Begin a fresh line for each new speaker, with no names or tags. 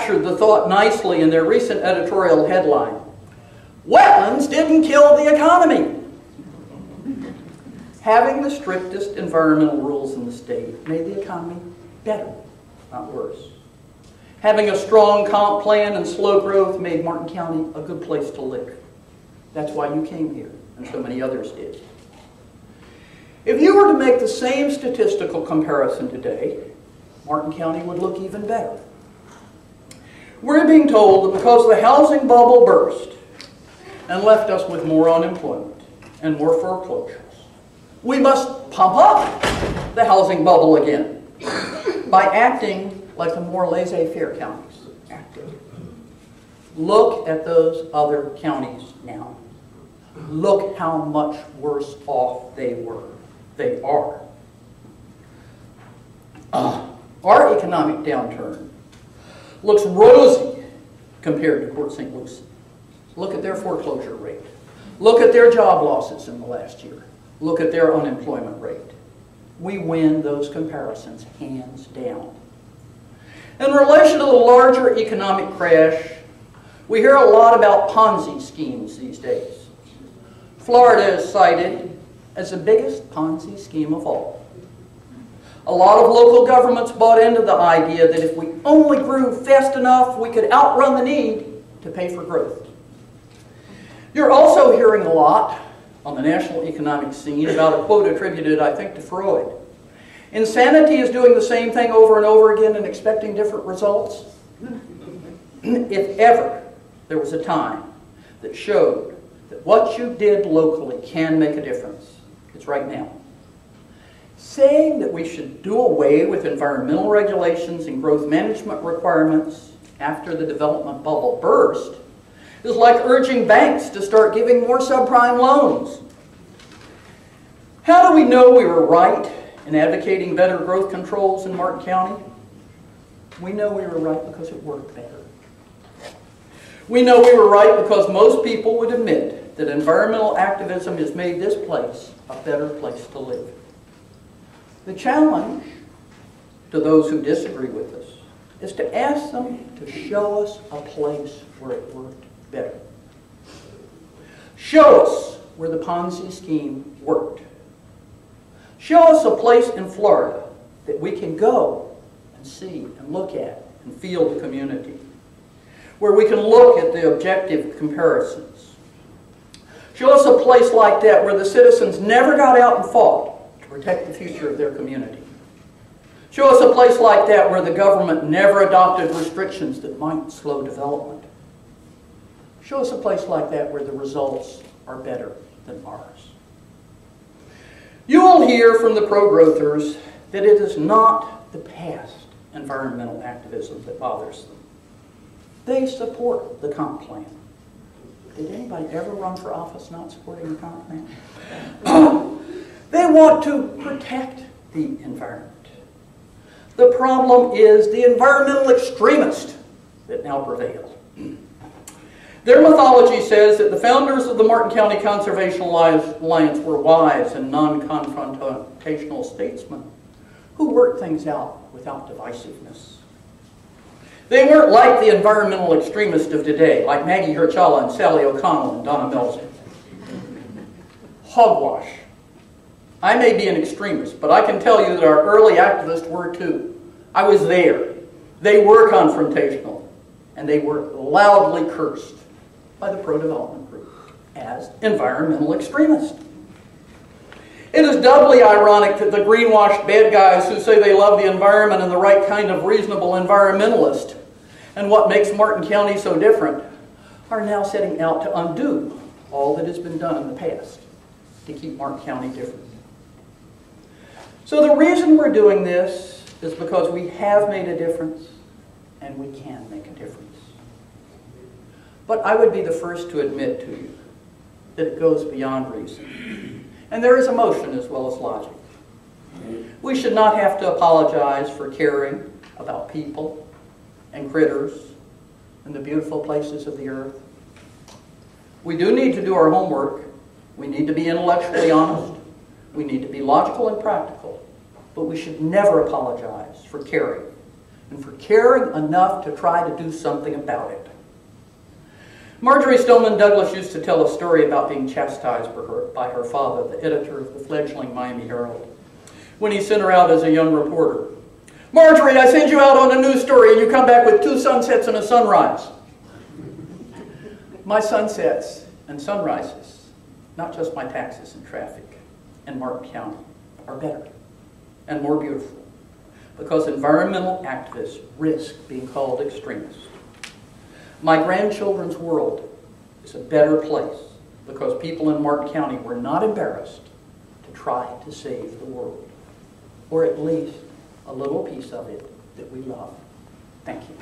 captured the thought nicely in their recent editorial headline, "Wetlands didn't kill the economy." Having the strictest environmental rules in the state made the economy better, not worse. Having a strong comp plan and slow growth made Martin County a good place to live. That's why you came here, and so many others did. If you were to make the same statistical comparison today, Martin County would look even better. We're being told that because the housing bubble burst and left us with more unemployment and more foreclosures, we must pump up the housing bubble again by acting like the more laissez-faire counties acted. Look at those other counties now. Look how much worse off they were. They are. Our economic downturn looks rosy compared to Port St. Lucie. Look at their foreclosure rate. Look at their job losses in the last year. Look at their unemployment rate. We win those comparisons hands down. In relation to the larger economic crash, we hear a lot about Ponzi schemes these days. Florida is cited as the biggest Ponzi scheme of all. A lot of local governments bought into the idea that if we only grew fast enough, we could outrun the need to pay for growth. You're also hearing a lot on the national economic scene about a quote attributed, I think, to Freud. Insanity is doing the same thing over and over again and expecting different results. If ever there was a time that showed that what you did locally can make a difference, it's right now. Saying that we should do away with environmental regulations and growth management requirements after the development bubble burst is like urging banks to start giving more subprime loans. How do we know we were right in advocating better growth controls in Martin County? We know we were right because it worked better. We know we were right because most people would admit that environmental activism has made this place a better place to live. The challenge to those who disagree with us is to ask them to show us a place where it worked better. Show us where the Ponzi scheme worked. Show us a place in Florida that we can go and see and look at and feel the community, where we can look at the objective comparisons. Show us a place like that where the citizens never got out and fought to protect the future of their community. Show us a place like that where the government never adopted restrictions that might slow development. Show us a place like that where the results are better than ours. You will hear from the pro-growthers that it is not the past environmental activism that bothers them. They support the comp plan. Did anybody ever run for office not supporting the comp plan? They want to protect the environment. The problem is the environmental extremists that now prevail. Their mythology says that the founders of the Martin County Conservation Alliance were wise and non-confrontational statesmen who worked things out without divisiveness. They weren't like the environmental extremists of today, like Maggy Hurchalla and Sally O'Connell and Donna Melton. Hogwash. I may be an extremist, but I can tell you that our early activists were too. I was there. They were confrontational, and they were loudly cursed by the pro-development group as environmental extremists. It is doubly ironic that the greenwashed bad guys who say they love the environment and the right kind of reasonable environmentalist and what makes Martin County so different are now setting out to undo all that has been done in the past to keep Martin County different. So the reason we're doing this is because we have made a difference and we can make a difference. But I would be the first to admit to you that it goes beyond reason. And there is emotion as well as logic. We should not have to apologize for caring about people and critters and the beautiful places of the earth. We do need to do our homework. We need to be intellectually honest. We need to be logical and practical. But we should never apologize for caring and for caring enough to try to do something about it. Marjorie Stoneman Douglas used to tell a story about being chastised by her father, the editor of the fledgling Miami Herald, when he sent her out as a young reporter. "Marjorie, I send you out on a news story and you come back with 2 sunsets and a sunrise." My sunsets and sunrises, not just my taxes and traffic in Martin County, are better and more beautiful because environmental activists risk being called extremists. My grandchildren's world is a better place because people in Martin County were not embarrassed to try to save the world, or at least a little piece of it that we love. Thank you.